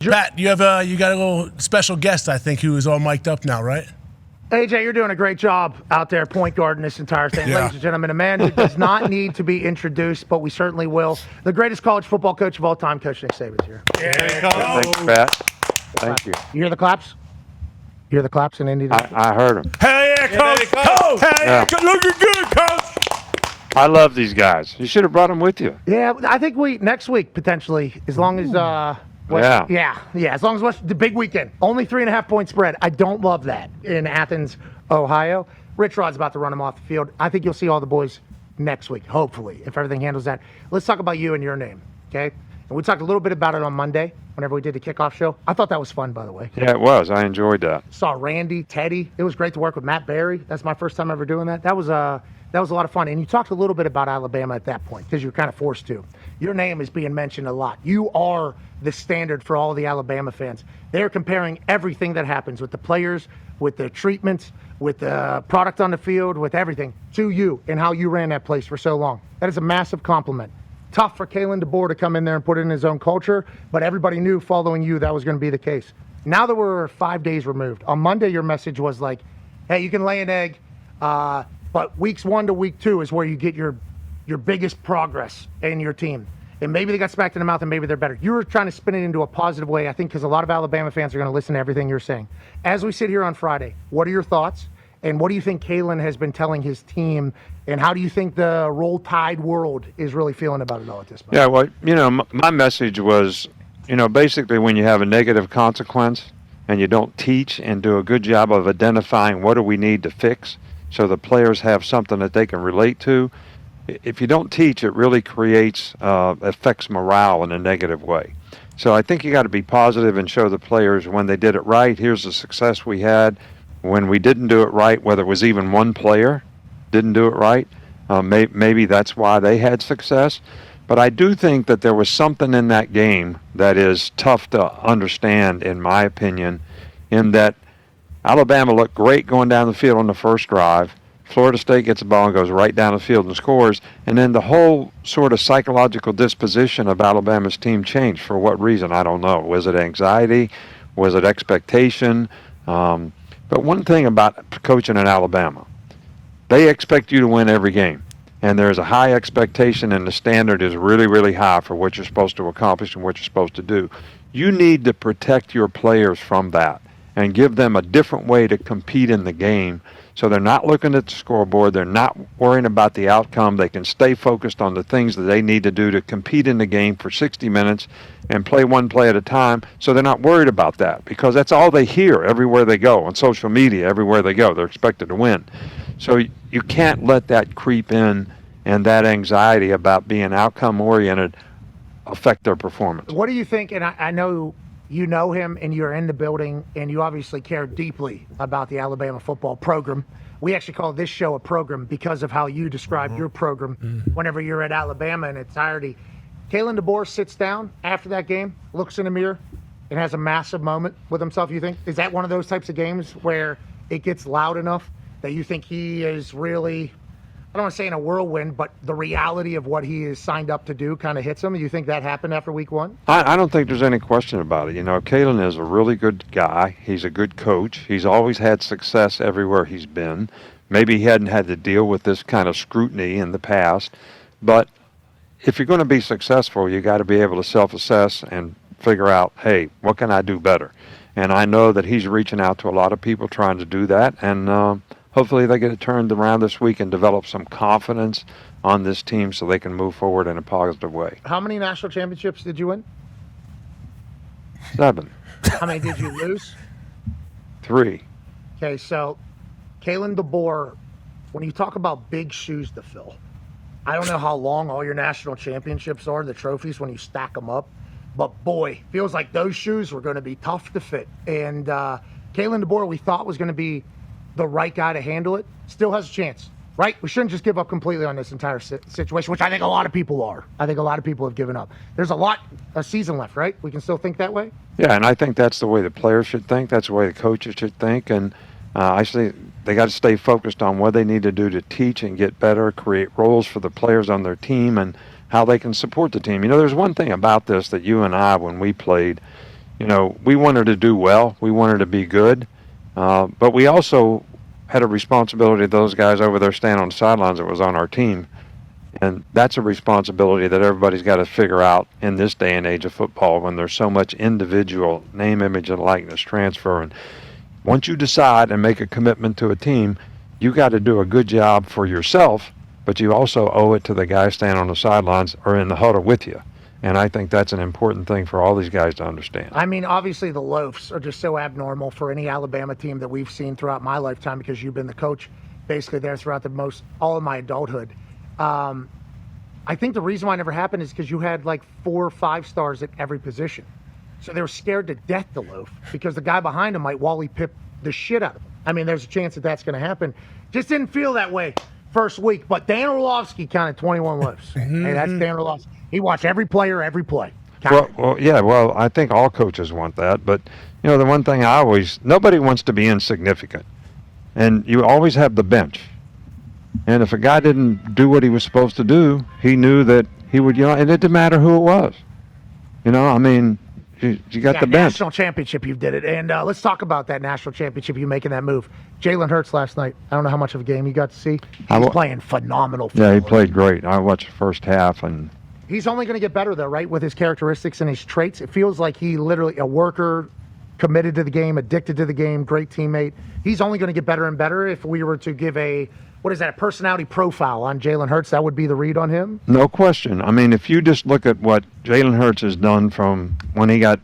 Pat, you got a little special guest, I think, who is all mic'd up now, right? AJ, you're doing a great job out there point guarding this entire thing. Yeah. Ladies and gentlemen, a man who does not need to be introduced, but we certainly will. The greatest college football coach of all time, Coach Nick Saban, is here. Thanks, Pat. Thank you. You hear the claps? You hear the claps in Indy? I heard them. Hell yeah, Coach! Coach! Hell yeah, looking good, Coach! I love these guys. You should have brought them with you. Yeah, I think next week, potentially, as long as as long as West, the big weekend. Only 3.5 point spread. I don't love that in Athens, Ohio. Rich Rod's about to run them off the field. I think you'll see all the boys next week, hopefully, if everything handles that. Let's talk about you and your name, okay? And we talked a little bit about it on Monday whenever we did the kickoff show. I thought that was fun, by the way. Yeah, it was. I enjoyed that. Saw Randy, Teddy. It was great to work with Matt Barry. That's my first time ever doing that. That was a lot of fun. And you talked a little bit about Alabama at that point because you're kind of forced to. Your name is being mentioned a lot. You are the standard for all the Alabama fans. They're comparing everything that happens with the players, with the treatments, with the product on the field, with everything to you and how you ran that place for so long. That is a massive compliment. Tough for Kalen DeBoer to come in there and put it in his own culture, but everybody knew following you that was going to be the case. Now that we're 5 days removed, on Monday your message was like, hey, you can lay an egg, but weeks 1 to week 2 is where you get your biggest progress in your team. And maybe they got smacked in the mouth and maybe they're better. You were trying to spin it into a positive way, I think, because a lot of Alabama fans are going to listen to everything you're saying. As we sit here on Friday, what are your thoughts? And what do you think Kalen has been telling his team? And how do you think the Roll Tide world is really feeling about it all at this point? Yeah, well, my message was, basically when you have a negative consequence and you don't teach and do a good job of identifying what do we need to fix so the players have something that they can relate to, if you don't teach, it really affects morale in a negative way. So I think you got to be positive and show the players when they did it right, here's the success we had. When we didn't do it right, whether it was even one player didn't do it right, maybe that's why they had success. But I do think that there was something in that game that is tough to understand, in my opinion, in that Alabama looked great going down the field on the first drive. Florida State gets the ball and goes right down the field and scores. And then the whole sort of psychological disposition of Alabama's team changed. For what reason? I don't know. Was it anxiety? Was it expectation? But one thing about coaching in Alabama, they expect you to win every game. And there's a high expectation, and the standard is really, really high for what you're supposed to accomplish and what you're supposed to do. You need to protect your players from that and give them a different way to compete in the game so they're not looking at the scoreboard. They're not worrying about the outcome. They can stay focused on the things that they need to do to compete in the game for 60 minutes and play one play at a time, so they're not worried about that because that's all they hear everywhere they go, on social media, everywhere they go. They're expected to win. So you can't let that creep in and that anxiety about being outcome-oriented affect their performance. What do you think, and I know you know him and you're in the building and you obviously care deeply about the Alabama football program. We actually call this show a program because of how you describe your program whenever you're at Alabama in entirety. Kalen DeBoer sits down after that game, looks in the mirror, and has a massive moment with himself, you think? Is that one of those types of games where it gets loud enough that you think he is really, I don't want to say in a whirlwind, but the reality of what he is signed up to do kind of hits him? You think that happened after week 1? I don't think there's any question about it. Kalen is a really good guy. He's a good coach. He's always had success everywhere he's been. Maybe he hadn't had to deal with this kind of scrutiny in the past. But if you're going to be successful, you got to be able to self-assess and figure out, hey, what can I do better? And I know that he's reaching out to a lot of people trying to do that. And hopefully they get it turned around this week and develop some confidence on this team so they can move forward in a positive way. How many national championships did you win? 7. How many did you lose? 3. Okay, so Kalen DeBoer, when you talk about big shoes to fill, I don't know how long all your national championships are, the trophies, when you stack them up. But boy, feels like those shoes were going to be tough to fit. And Kalen DeBoer, we thought was going to be the right guy to handle it, still has a chance, right? We shouldn't just give up completely on this entire situation, which I think a lot of people are. I think a lot of people have given up. There's a season left, right? We can still think that way? Yeah, and I think that's the way the players should think. That's the way the coaches should think. And I say they got to stay focused on what they need to do to teach and get better, create roles for the players on their team, and how they can support the team. There's one thing about this that you and I, when we played, we wanted to do well. We wanted to be good. But we also had a responsibility, those guys over there standing on the sidelines that was on our team. And that's a responsibility that everybody's got to figure out in this day and age of football when there's so much individual name, image, and likeness transfer. And once you decide and make a commitment to a team, you got to do a good job for yourself, but you also owe it to the guys standing on the sidelines or in the huddle with you. And I think that's an important thing for all these guys to understand. I mean, obviously the loafs are just so abnormal for any Alabama team that we've seen throughout my lifetime because you've been the coach basically there throughout all of my adulthood. I think the reason why it never happened is because you had like 4 or 5 stars at every position. So they were scared to death to loaf because the guy behind him might Wally Pip the shit out of him. I mean, there's a chance that that's going to happen. Just didn't feel that way first week. But Dan Orlovsky counted 21 loafs. Hey, that's Dan Orlovsky. He watched every player, every play. Well, I think all coaches want that. But, the one thing nobody wants to be insignificant. And you always have the bench. And if a guy didn't do what he was supposed to do, he knew that he would, and it didn't matter who it was. You got the bench. National championship, you did it. And let's talk about that national championship, you making that move. Jalen Hurts last night, I don't know how much of a game you got to see. He was playing phenomenal football. Yeah, he played great. I watched the first half. And he's only going to get better, though, right, with his characteristics and his traits. It feels like he literally a worker, committed to the game, addicted to the game, great teammate. He's only going to get better and better. If we were to give a personality profile on Jalen Hurts, that would be the read on him? No question. I mean, if you just look at what Jalen Hurts has done from when he got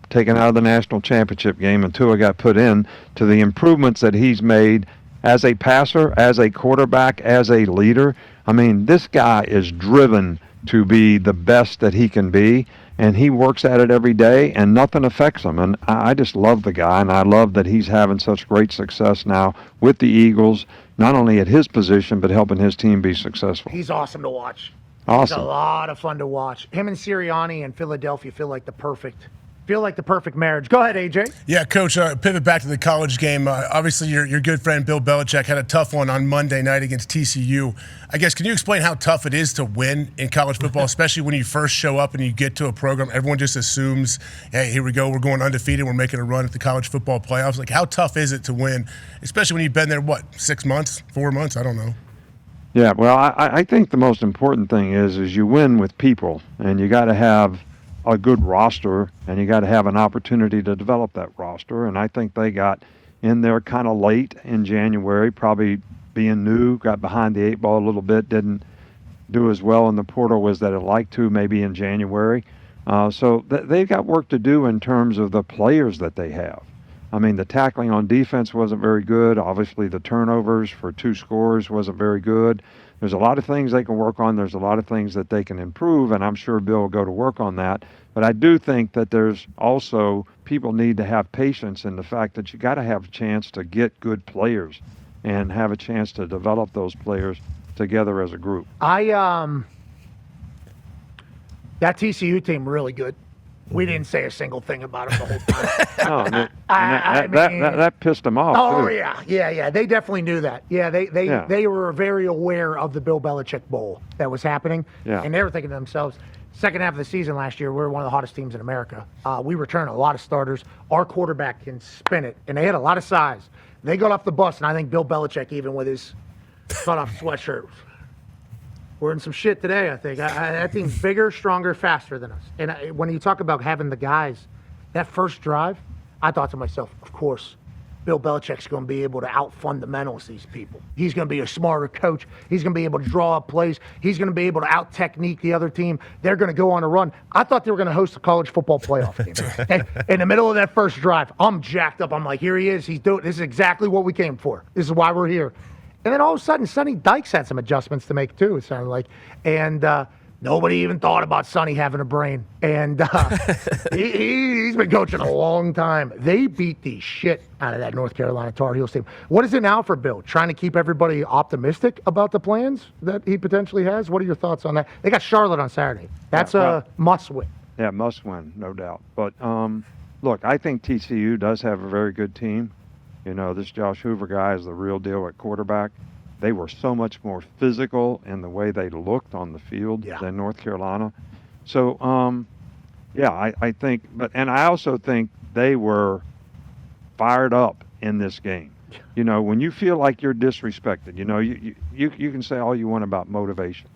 taken out of the national championship game and Tua got put in to the improvements that he's made as a passer, as a quarterback, as a leader, I mean, this guy is driven to be the best that he can be, and he works at it every day, and nothing affects him. And I just love the guy, and I love that he's having such great success now with the Eagles, not only at his position, but helping his team be successful. He's awesome to watch. Awesome. He's a lot of fun to watch. Him and Sirianni in Philadelphia feel like the perfect marriage. Go ahead, AJ. Yeah, Coach, pivot back to the college game. Obviously, your good friend Bill Belichick had a tough one on Monday night against TCU. I guess, can you explain how tough it is to win in college football, especially when you first show up and you get to a program, everyone just assumes, hey, here we go, we're going undefeated, we're making a run at the college football playoffs. Like, how tough is it to win, especially when you've been there, 6 months, 4 months? I don't know. Yeah, well, I think the most important thing is you win with people, and you got to have a good roster, and you got to have an opportunity to develop that roster. And I think they got in there kind of late in January, probably being new, got behind the 8 ball a little bit, didn't do as well in the portal as they'd like to maybe in January. So they've got work to do in terms of the players that they have. I mean, the tackling on defense wasn't very good. Obviously, the turnovers for 2 scores wasn't very good. There's a lot of things they can work on. There's a lot of things that they can improve, and I'm sure Bill will go to work on that. But I do think that there's also people need to have patience in the fact that you got to have a chance to get good players and have a chance to develop those players together as a group. That TCU team really good. We didn't say a single thing about them the whole time. That pissed them off. Oh, too. Yeah. They definitely knew that. Yeah, they were very aware of the Bill Belichick Bowl that was happening. Yeah. And they were thinking to themselves, second half of the season last year, we were one of the hottest teams in America. We returned a lot of starters. Our quarterback can spin it, and they had a lot of size. They got off the bus, and I think Bill Belichick, even with his cut-off sweatshirt, we're in some shit today, I think. That team's bigger, stronger, faster than us. And when you talk about having the guys, that first drive, I thought to myself, of course, Bill Belichick's going to be able to out-fundamentals these people. He's going to be a smarter coach. He's going to be able to draw up plays. He's going to be able to out-technique the other team. They're going to go on a run. I thought they were going to host a college football playoff game. In the middle of that first drive, I'm jacked up. I'm like, here he is. He's doing. This is exactly what we came for. This is why we're here. And then all of a sudden, Sonny Dykes had some adjustments to make, too, it sounded like. And nobody even thought about Sonny having a brain. And he's been coaching a long time. They beat the shit out of that North Carolina Tar Heels team. What is it now for Bill? Trying to keep everybody optimistic about the plans that he potentially has? What are your thoughts on that? They got Charlotte on Saturday. That's a must-win. Yeah, must-win, no doubt. But, look, I think TCU does have a very good team. You know, this Josh Hoover guy is the real deal at quarterback. They were so much more physical in the way they looked on the field than North Carolina. So, I think, and I also think they were fired up in this game. You know, when you feel like you're disrespected, you know, you can say all you want about motivation.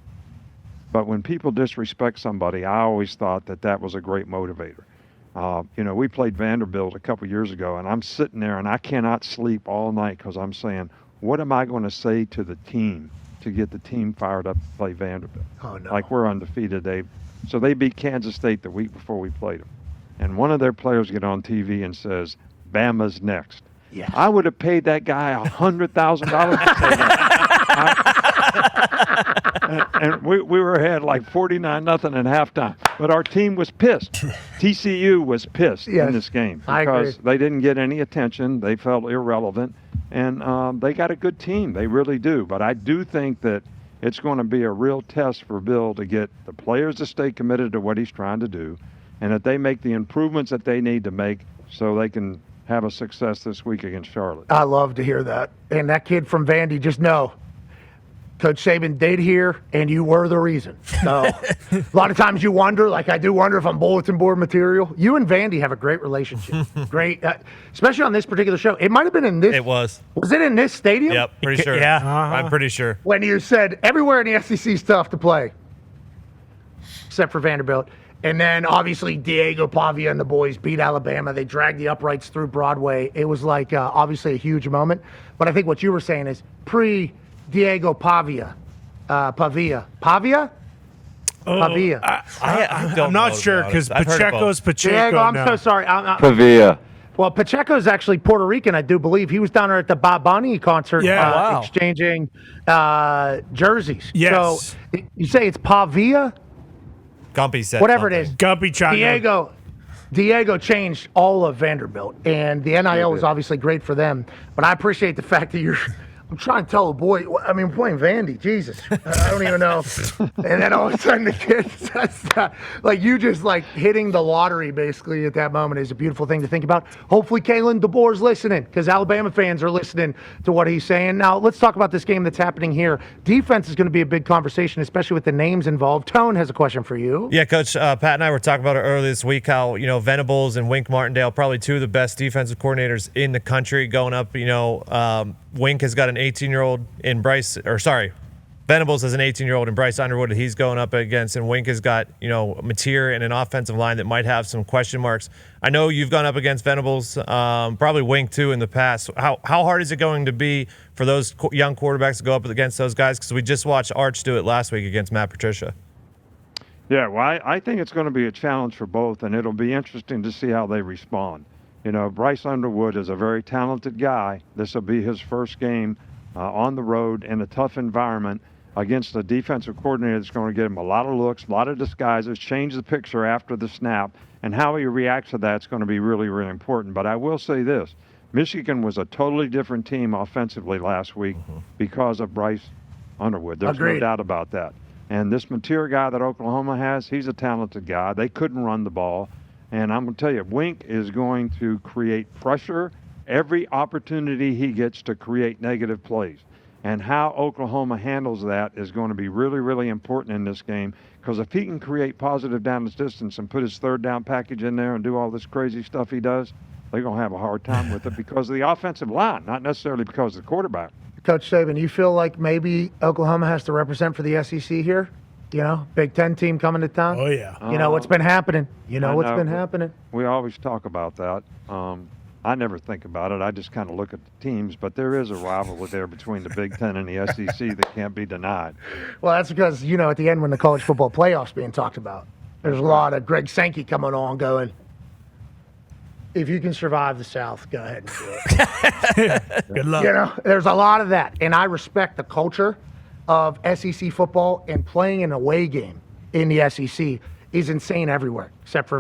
But when people disrespect somebody, I always thought that was a great motivator. You know, we played Vanderbilt a couple years ago, and I'm sitting there, and I cannot sleep all night because I'm saying, what am I going to say to the team to get the team fired up to play Vanderbilt? Oh, no. Like, we're undefeated. So they beat Kansas State the week before we played them. And one of their players get on TV and says, Bama's next. Yeah. I would have paid that guy $100,000 to say that. And we were ahead like 49-0 at halftime. But our team was pissed. TCU was pissed in this game because they didn't get any attention. They felt irrelevant. And they got a good team. They really do. But I do think that it's going to be a real test for Bill to get the players to stay committed to what he's trying to do and that they make the improvements that they need to make so they can have a success this week against Charlotte. I love to hear that. And that kid from Vandy, just know, Coach Saban did here, and you were the reason. So a lot of times you wonder, like I do wonder if I'm bulletin board material. You and Vandy have a great relationship. Great, especially on this particular show. It might have been in this. It was. Was it in this stadium? Yep, pretty sure. Yeah. I'm pretty sure. When you said everywhere in the SEC is tough to play, except for Vanderbilt. And then, obviously, Diego Pavia and the boys beat Alabama. They dragged the uprights through Broadway. It was, like, obviously a huge moment. But I think what you were saying is pre-Diego Pavia. Pavia? I'm not sure because Pacheco's Pacheco. Diego, I'm now. so sorry. Pavia. Well, Pacheco's actually Puerto Rican, I do believe. He was down there at the Bob Bunny concert exchanging jerseys. Yes. So you say it's Pavia? Gumpy said Whatever something. it is. Gumpy chimed Diego changed all of Vanderbilt, and the NIL was obviously great for them. But I appreciate the fact that I'm trying to tell a boy, I mean, playing Vandy, Jesus. I don't even know. And then all of a sudden the kid says that. Like, you just, like, hitting the lottery, basically, at that moment is a beautiful thing to think about. Hopefully Kalen DeBoer's listening, because Alabama fans are listening to what he's saying. Now, let's talk about this game that's happening here. Defense is going to be a big conversation, especially with the names involved. Tone has a question for you. Yeah, Coach, Pat and I were talking about it earlier this week, how, you know, Venables and Wink Martindale, probably two of the best defensive coordinators in the country going up. You know, Wink has got an 18-year-old in Venables has an 18-year-old in Bryce Underwood that he's going up against, and Wink has got, you know, Mateer and an offensive line that might have some question marks. I know you've gone up against Venables, probably Wink too in the past. How hard is it going to be for those young quarterbacks to go up against those guys? Because we just watched Arch do it last week against Matt Patricia. Yeah, well, I think it's going to be a challenge for both, and it'll be interesting to see how they respond. You know, Bryce Underwood is a very talented guy. This will be his first game on the road in a tough environment against a defensive coordinator that's going to get him a lot of looks, a lot of disguises, change the picture after the snap, and how he reacts to that is going to be really, really important. But I will say this. Michigan was a totally different team offensively last week because of Bryce Underwood. There's no doubt about that. And this Mateer guy that Oklahoma has, he's a talented guy. They couldn't run the ball. And I'm going to tell you, Wink is going to create pressure every opportunity he gets to create negative plays. And how Oklahoma handles that is going to be really, really important in this game, because if he can create positive down the distance and put his third down package in there and do all this crazy stuff he does, they're going to have a hard time with it because of the offensive line, not necessarily because of the quarterback. Coach Saban, you feel like maybe Oklahoma has to represent for the SEC here? You know, Big Ten team coming to town? Oh, yeah. You know what's been happening. You know what's been happening. We always talk about that. I never think about it. I just kind of look at the teams, but there is a rivalry there between the Big Ten and the SEC that can't be denied. Well, that's because, you know, at the end when the college football playoffs being talked about, there's a lot of Greg Sankey coming on going, if you can survive the South, go ahead and do it. Good luck. You know, there's a lot of that. And I respect the culture of SEC football, and playing an away game in the SEC is insane everywhere, except for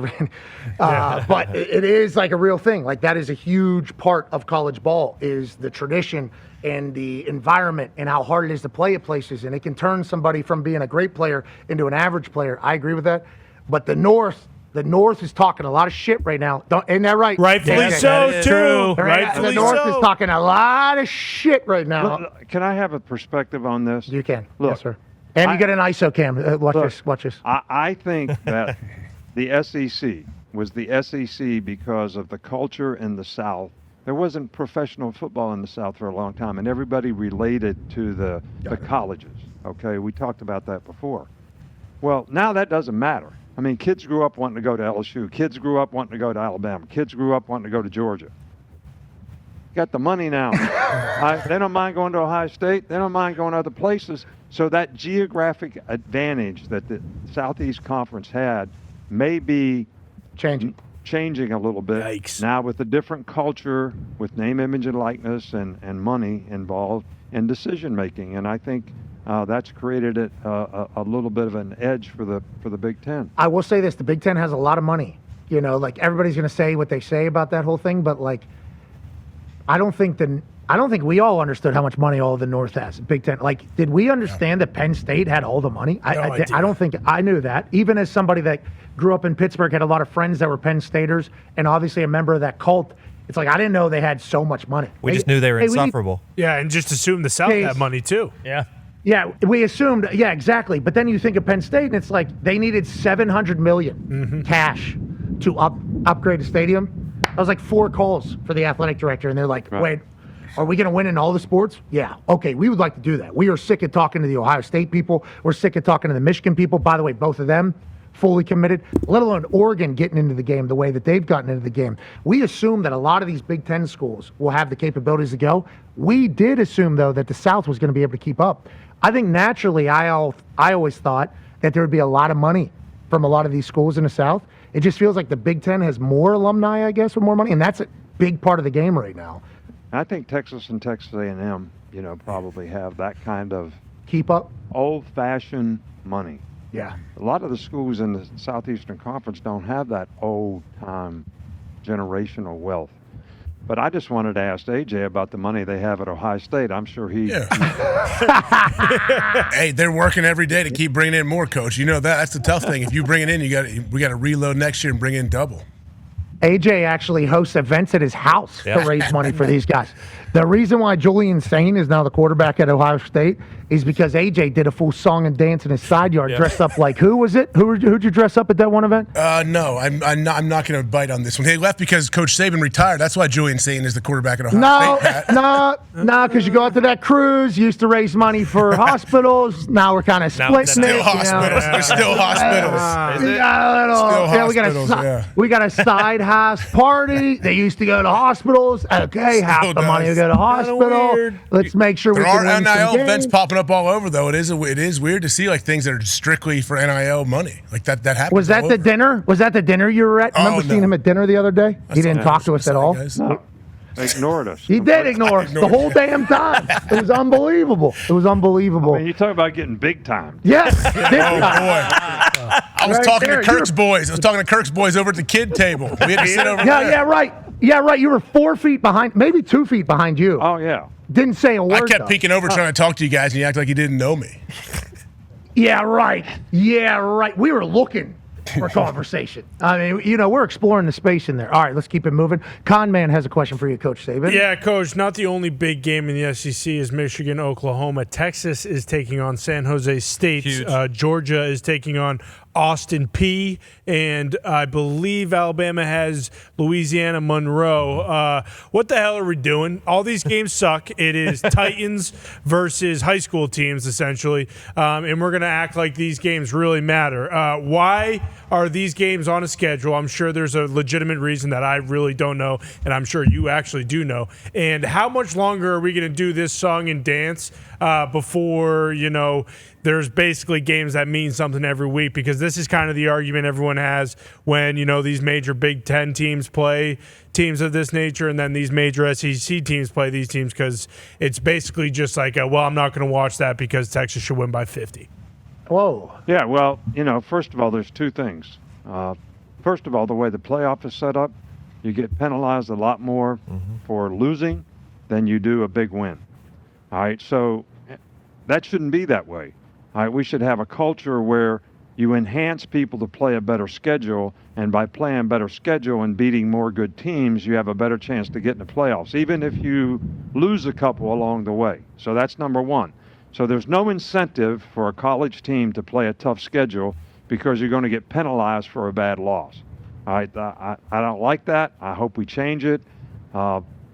but it is like a real thing. Like, that is a huge part of college ball, is the tradition and the environment and how hard it is to play at places. And it can turn somebody from being a great player into an average player. I agree with that. But the North is talking a lot of shit right now. Isn't that right? Rightfully so, too. Rightfully the North so. is talking a lot of shit right now. Look, can I have a perspective on this? You can. Look, yes, sir. And you get an ISO cam. Watch this. I think that the SEC was the SEC because of the culture in the South. There wasn't professional football in the South for a long time, and everybody related to the colleges. Okay, we talked about that before. Well, now that doesn't matter. I mean, kids grew up wanting to go to LSU. Kids grew up wanting to go to Alabama. Kids grew up wanting to go to Georgia. Got the money now. They don't mind going to Ohio State. They don't mind going to other places. So that geographic advantage that the Southeast Conference had may be changing a little bit. Yikes. Now with a different culture, with name, image, and likeness and money involved in decision making. And I think that's created a little bit of an edge for the Big Ten. I will say this: the Big Ten has a lot of money. You know, like everybody's going to say what they say about that whole thing, but like, I don't think we all understood how much money all of the North has. Big Ten. Like, did we understand that Penn State had all the money? I don't think I knew that. Even as somebody that grew up in Pittsburgh, had a lot of friends that were Penn Staters, and obviously a member of that cult. It's like I didn't know they had so much money. We just knew they were insufferable. Yeah, and just assumed the South had money too. Yeah. Yeah, we assumed. Yeah, exactly. But then you think of Penn State, and it's like they needed $700 million cash to upgrade the stadium. I was like 4 calls for the athletic director, and they're like, "Wait, are we going to win in all the sports?" Yeah. Okay, we would like to do that. We are sick of talking to the Ohio State people. We're sick of talking to the Michigan people. By the way, both of them fully committed, let alone Oregon getting into the game the way that they've gotten into the game. We assume that a lot of these Big Ten schools will have the capabilities to go. We did assume, though, that the South was going to be able to keep up. I think naturally, I always thought that there would be a lot of money from a lot of these schools in the South. It just feels like the Big Ten has more alumni, I guess, with more money, and that's a big part of the game right now. I think Texas and Texas A&M, probably have that kind of keep up, old-fashioned money. Yeah. A lot of the schools in the Southeastern Conference don't have that old-time generational wealth. But I just wanted to ask AJ about the money they have at Ohio State. I'm sure he. Yeah. Hey, they're working every day to keep bringing in more, Coach. You know that. That's the tough thing. If you bring it in, we got to reload next year and bring in double. AJ actually hosts events at his house to raise money for these guys. The reason why Julian Sain is now the quarterback at Ohio State is because AJ did a full song and dance in his side yard, dressed up like who was it? Who'd you dress up at that one event? No, I'm not going to bite on this one. He left because Coach Saban retired. That's why Julian Sain is the quarterback at Ohio State. No, because you go out to that cruise, you used to raise money for hospitals. Now we're kind of splitting it. Still hospitals. There's still hospitals. We got a side house party. They used to go to hospitals. Okay, half the money will go to hospital. Let's make sure we can win some NIL games. events popping up all over, though. It is weird to see like things that are strictly for NIL money. Like that happens. Was that the dinner? Was that the dinner you were at? Remember seeing him at dinner the other day? He didn't talk to us at all. No. Ignored us. He did ignore us the whole damn time. It was unbelievable. It was unbelievable. I mean, you talk about getting big time. Yes. I was talking to Kirk's boys. I was talking to Kirk's boys over at the kid table. We had to sit over there. Yeah, right. Yeah, right. You were 4 feet behind, maybe 2 feet behind you. Oh, yeah. Didn't say a word. I kept peeking over trying to talk to you guys, and you act like you didn't know me. Yeah, right. Yeah, right. We were looking for conversation. I mean, we're exploring the space in there. All right, let's keep it moving. Con Man has a question for you, Coach Saban. Yeah, Coach, not the only big game in the SEC is Michigan, Oklahoma. Texas is taking on San Jose State. Georgia is taking on Austin P, and I believe Alabama has Louisiana Monroe. What the hell are we doing? All these games suck. It is Titans versus high school teams, essentially, and we're going to act like these games really matter. Why are these games on a schedule? I'm sure there's a legitimate reason that I really don't know, and I'm sure you actually do know. And how much longer are we going to do this song and dance before, there's basically games that mean something every week? Because this is kind of the argument everyone has when, these major Big Ten teams play teams of this nature, and then these major SEC teams play these teams, because it's basically just like, I'm not going to watch that because Texas should win by 50. Whoa. Yeah, well, first of all, there's two things. First of all, the way the playoff is set up, you get penalized a lot more for losing than you do a big win. All right, so that shouldn't be that way. All right, we should have a culture where you enhance people to play a better schedule, and by playing a better schedule and beating more good teams, you have a better chance to get in the playoffs, even if you lose a couple along the way. So that's number one. So there's no incentive for a college team to play a tough schedule because you're going to get penalized for a bad loss. I don't like that. I hope we change it.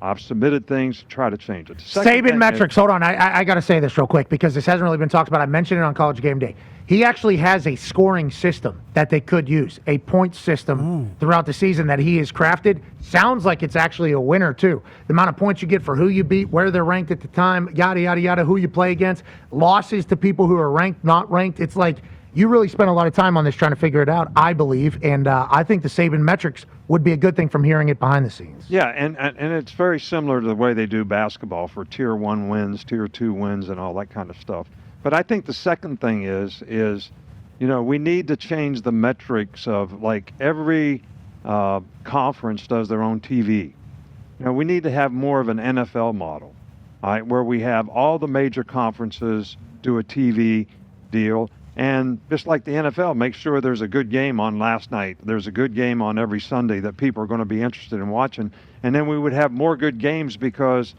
I've submitted things to try to change it. Saban metrics. Hold on. I got to say this real quick because this hasn't really been talked about. I mentioned it on College Game Day. He actually has a scoring system that they could use, a point system throughout the season that he has crafted. Sounds like it's actually a winner, too. The amount of points you get for who you beat, where they're ranked at the time, yada, yada, yada, who you play against, losses to people who are ranked, not ranked. It's like you really spent a lot of time on this trying to figure it out, I believe. And I think the Saban metrics would be a good thing from hearing it behind the scenes. Yeah, and it's very similar to the way they do basketball for Tier 1 wins, Tier 2 wins, and all that kind of stuff. But I think the second thing is we need to change the metrics of, like, every conference does their own TV. We need to have more of an NFL model, all right, where we have all the major conferences do a TV deal. And just like the NFL, make sure there's a good game on last night. There's a good game on every Sunday that people are going to be interested in watching. And then we would have more good games because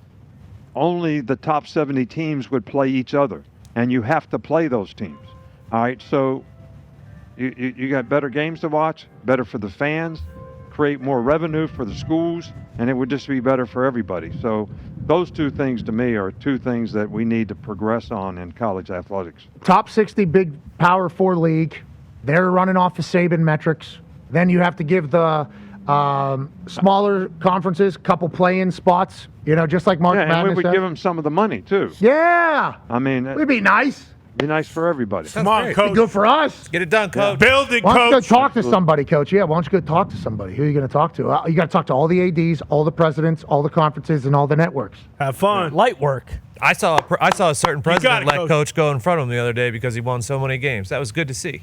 only the top 70 teams would play each other. And you have to play those teams. All right, so you got better games to watch, better for the fans, create more revenue for the schools, and it would just be better for everybody. So those two things to me are two things that we need to progress on in college athletics. Top 60 big Power 4 league. They're running off the Saban metrics. Then you have to give the smaller conferences a couple play-in spots, just like March Madness. And we would does. give them some of the money, too. Yeah. I mean, it'd be nice. Be nice for everybody. Come on, Coach. Be good for us. Get it done, Coach. Build it, Why don't you go Coach. talk to somebody, Coach? Yeah, why don't you go talk to somebody? Who are you going to talk to? You got to talk to all the ADs, all the presidents, all the conferences, and all the networks. Have fun. Light work. I saw a certain president it, let Coach. coach go in front of him the other day because he won so many games. That was good to see.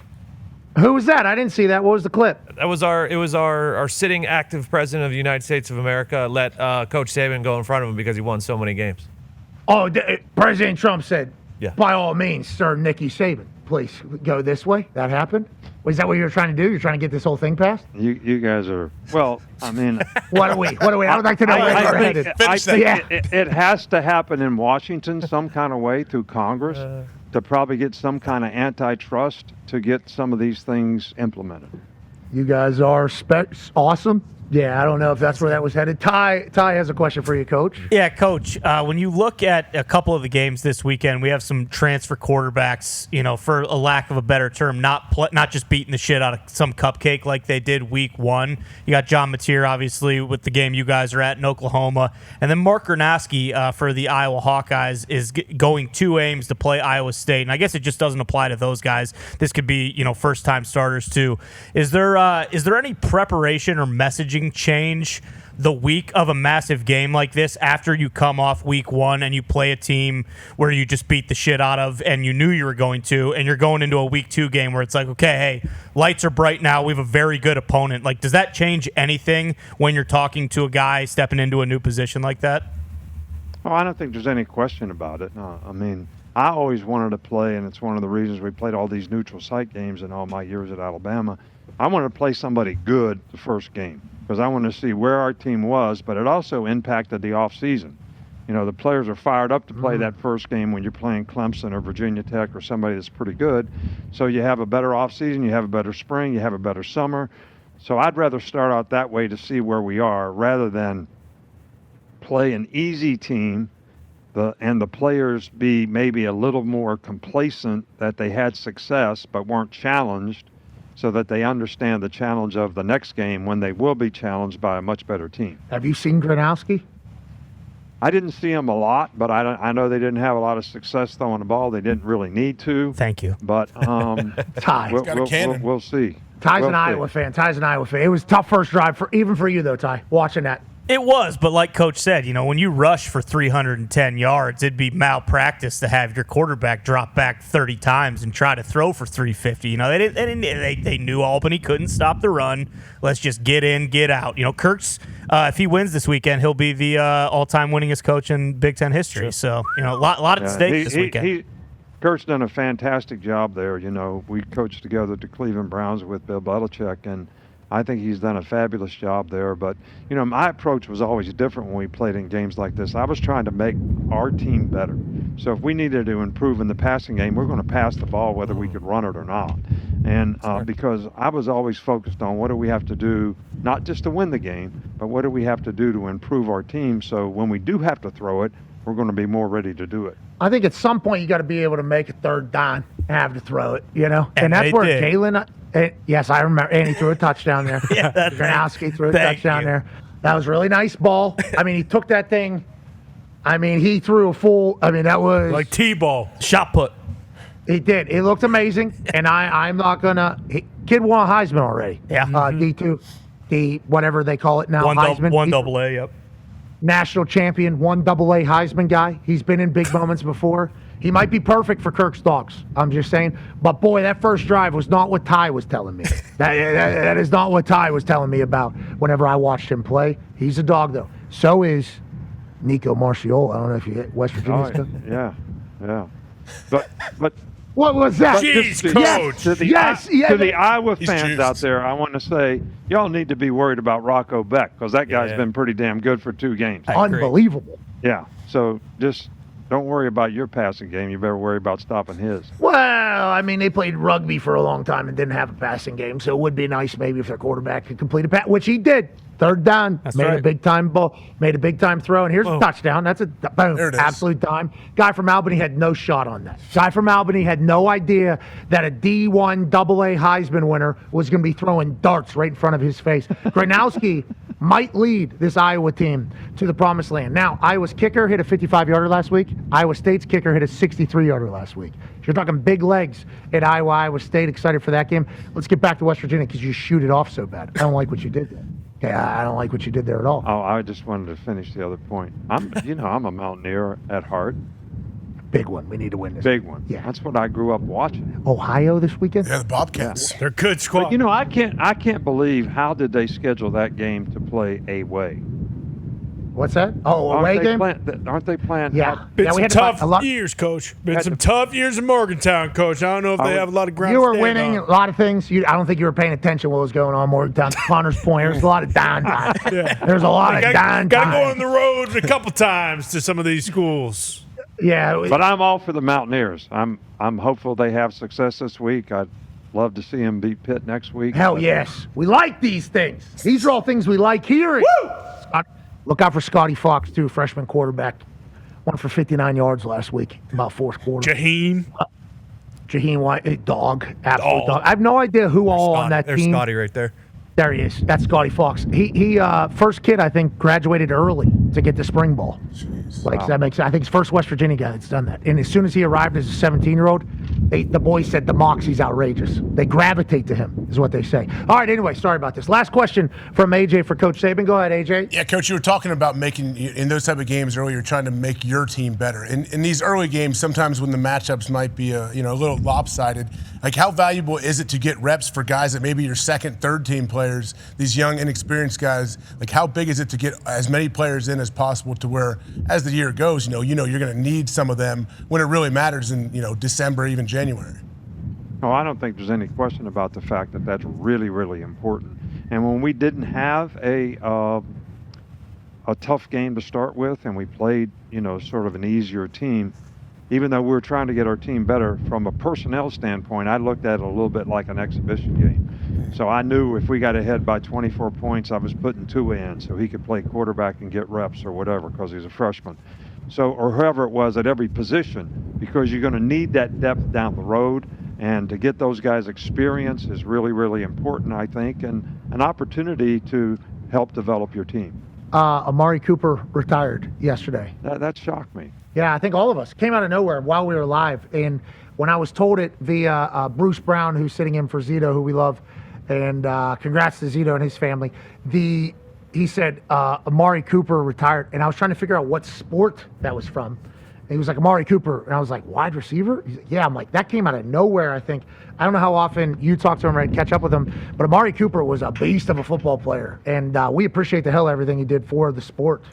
Who was that? I didn't see that. What was the clip? It was our sitting active president of the United States of America let Coach Saban go in front of him because he won so many games. Oh, President Trump said, Yeah. by all means, Sir Nicky Saban, please go this way. That happened? Was that what you were trying to do? You're trying to get this whole thing passed? You guys are, well, I mean. What are we? I would like to know where you're headed. I think it has to happen in Washington some kind of way through Congress to probably get some kind of antitrust to get some of these things implemented. You guys are awesome. Yeah, I don't know if that's where that was headed. Ty has a question for you, Coach. Yeah, Coach, when you look at a couple of the games this weekend, we have some transfer quarterbacks, for a lack of a better term, not just beating the shit out of some cupcake like they did week one. You got John Mateer, obviously, with the game you guys are at in Oklahoma. And then Mark Gronowski for the Iowa Hawkeyes is going to Ames to play Iowa State. And I guess it just doesn't apply to those guys. This could be, first-time starters, too. Is there any preparation or messaging change the week of a massive game like this after you come off week one and you play a team where you just beat the shit out of and you knew you were going to, and you're going into a week two game where it's like, okay, hey, lights are bright now, we have a very good opponent. Like, does that change anything when you're talking to a guy stepping into a new position like that? Oh, I don't think there's any question about it. No, I mean, I always wanted to play, and it's one of the reasons we played all these neutral site games in all my years at Alabama. I wanted to play somebody good the first game because I wanted to see where our team was, but it also impacted the offseason. The players are fired up to play that first game when you're playing Clemson or Virginia Tech or somebody that's pretty good. So you have a better offseason, you have a better spring, you have a better summer. So I'd rather start out that way to see where we are rather than play an easy team and the players be maybe a little more complacent that they had success but weren't challenged, so that they understand the challenge of the next game when they will be challenged by a much better team. Have you seen Gronowski? I didn't see him a lot, but I know they didn't have a lot of success throwing the ball. They didn't really need to. Thank you. But Ty. we'll see. Ty's an Iowa fan. It was a tough first drive even for you, though, Ty, watching that. It was, but like Coach said, when you rush for 310 yards, it'd be malpractice to have your quarterback drop back 30 times and try to throw for 350. They knew Albany couldn't stop the run. Let's just get in, get out. Kirk's, if he wins this weekend, he'll be the all-time winningest coach in Big Ten history. Sure. So, a lot at stake this weekend. Kirk's done a fantastic job there. We coached together at the Cleveland Browns with Bill Belichick, and I think he's done a fabulous job there. But, my approach was always different when we played in games like this. I was trying to make our team better. So if we needed to improve in the passing game, we're going to pass the ball whether we could run it or not. And because I was always focused on what do we have to do, not just to win the game, but what do we have to do to improve our team so when we do have to throw it, we're going to be more ready to do it. I think at some point you got to be able to make a third down and have to throw it, And that's they where did. Jalen, yes, I remember. And he threw a touchdown there. Yeah, Gronowski threw a thank touchdown you. there. That was a really nice ball. I mean, he took that thing. I mean, he threw a full. I mean, that was Like T-ball. Shot put. He did. It looked amazing. And I'm not gonna. Kid won a Heisman already. Yeah. D2, whatever they call it now. Heisman. One double A. Yep. National champion, 1AA Heisman guy. He's been in big moments before. He might be perfect for Kirk's Dogs. I'm just saying. But boy, that first drive was not what Ty was telling me. that is not what Ty was telling me about whenever I watched him play. He's a dog, though. So is Nico Marciol. I don't know if you hit West Virginia's coach. Yeah. But What was that? Jeez, to, coach. to the, Yes, yeah. to the Iowa He's fans juiced. out there, I want to say y'all need to be worried about Rocco Beck because that guy's been pretty damn good for 2 games. Unbelievable. Yeah. So just don't worry about your passing game. You better worry about stopping his. Well, I mean, they played rugby for a long time and didn't have a passing game, so it would be nice maybe if their quarterback could complete a pass, which he did. Third down, made a right. big time ball, made a big time throw, and here's a touchdown. That's a boom, There it is. absolute dime. Guy from Albany had no shot on that. Guy from Albany had no idea that a D1 AA Heisman winner was going to be throwing darts right in front of his face. Gronowski might lead this Iowa team to the promised land. Now, Iowa's kicker hit a 55-yarder last week. Iowa State's kicker hit a 63-yarder last week. You're talking big legs at Iowa State. Excited for that game. Let's get back to West Virginia because you shoot it off so bad. I don't like what you did there. Okay, I don't like what you did there at all. Oh, I just wanted to finish the other point. I'm a Mountaineer at heart. Big one. We need to win this. Big one. Yeah. That's what I grew up watching. Ohio this weekend? Yeah, the Bobcats. They're good squad. But I can't believe how did they schedule that game to play away? What's that? Oh, away game? Aren't they playing? Yeah. Been Yeah, we some had to buy tough a lot. years, Coach. Been Had some to- tough years in Morgantown, Coach. I don't know if they have a lot of ground. You were to stand winning on. a lot of things. I don't think you were paying attention what was going on Morgantown. Connor's point. There's a lot of downtime. There's a lot of downtime. Got to go on the road a couple times to some of these schools. Yeah. But I'm all for the Mountaineers. I'm hopeful they have success this week. I'd love to see them beat Pitt next week. Hell yes. We like these things. These are all things we like here. Look out for Scotty Fox, too, freshman quarterback. One for 59 yards last week, about fourth quarter. Jaheim. Jaheim White, dog, absolute dog. I have no idea who all on that There's team. Scotty right there. There he is. That's Scotty Fox. He first kid I think graduated early to get the spring ball. Like that makes sense. I think it's first West Virginia guy that's done that. And as soon as he arrived as a 17-year-old, the boys said the moxie's outrageous. They gravitate to him, is what they say. All right. Anyway, sorry about this. Last question from AJ for Coach Saban. Go ahead, AJ. Yeah, Coach, you were talking about making, in those type of games earlier, trying to make your team better. In these early games, sometimes when the matchups might be a little lopsided, like how valuable is it to get reps for guys that maybe your second, third team players, these young, inexperienced guys, like how big is it to get as many players in as possible to where, as the year goes, you're going to need some of them when it really matters in, December, even January? No, I don't think there's any question about the fact that that's really, really important. And when we didn't have a tough game to start with, and we played, sort of an easier team, even though we were trying to get our team better from a personnel standpoint, I looked at it a little bit like an exhibition game. So I knew if we got ahead by 24 points, I was putting Tua in so he could play quarterback and get reps or whatever because he's a freshman. So, or whoever it was at every position, because you're going to need that depth down the road. And to get those guys experience is really, really important, I think, and an opportunity to help develop your team. Amari Cooper retired yesterday. That shocked me. Yeah, I think all of us came out of nowhere while we were live. And when I was told it via Bruce Brown, who's sitting in for Zito, who we love, and congrats to Zito and his family, he said Amari Cooper retired. And I was trying to figure out what sport that was from. And he was like, Amari Cooper. And I was like, wide receiver? He's like, yeah. I'm like, that came out of nowhere, I think. I don't know how often you talk to him or catch up with him, but Amari Cooper was a beast of a football player. And we appreciate the hell everything he did for the sport.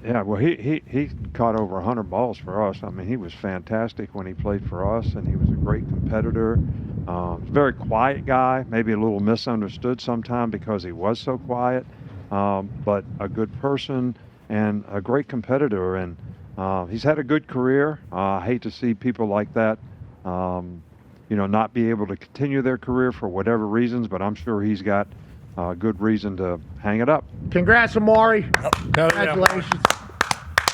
Yeah, well, he caught over 100 balls for us. I mean, he was fantastic when he played for us, and he was a great competitor. Very quiet guy, maybe a little misunderstood sometime because he was so quiet, but a good person and a great competitor. And he's had a good career. I hate to see people like that, not be able to continue their career for whatever reasons, but I'm sure he's got a good reason to hang it up. Congrats, Amari. Congratulations.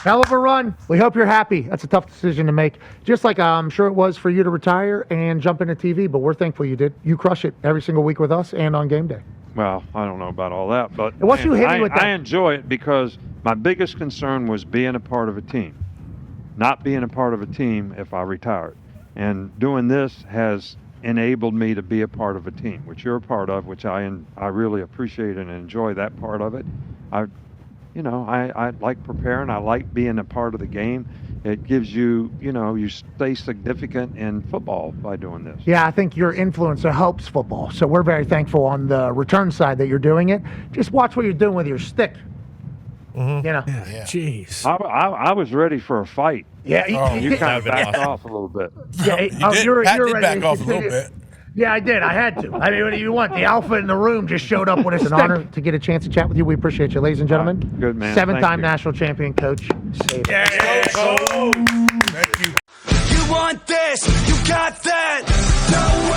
Hell of a run. We hope you're happy. That's a tough decision to make. Just like I'm sure it was for you to retire and jump into TV, but we're thankful you did. You crush it every single week with us and on game day. Well, I don't know about all that, but Once you hit me with that, I enjoy it because my biggest concern was being a part of a team, not being a part of a team if I retired. And doing this has enabled me to be a part of a team, which you're a part of, which I really appreciate and enjoy that part of it. I like preparing. I like being a part of the game. It gives you, you stay significant in football by doing this. Yeah, I think your influence helps football. So we're very thankful on the return side that you're doing it. Just watch what you're doing with your stick. Yeah. Jeez. I was ready for a fight. Yeah, You kind of backed off a little bit. Yeah, Pat did back off a little bit. Yeah, I did. I had to. I mean, what do you want? The alpha in the room just showed up with us. It's an honor to get a chance to chat with you. We appreciate you, ladies and gentlemen. Good man. Seven-time national champion coach. Saban. Thank you. You want this, you got that. No way.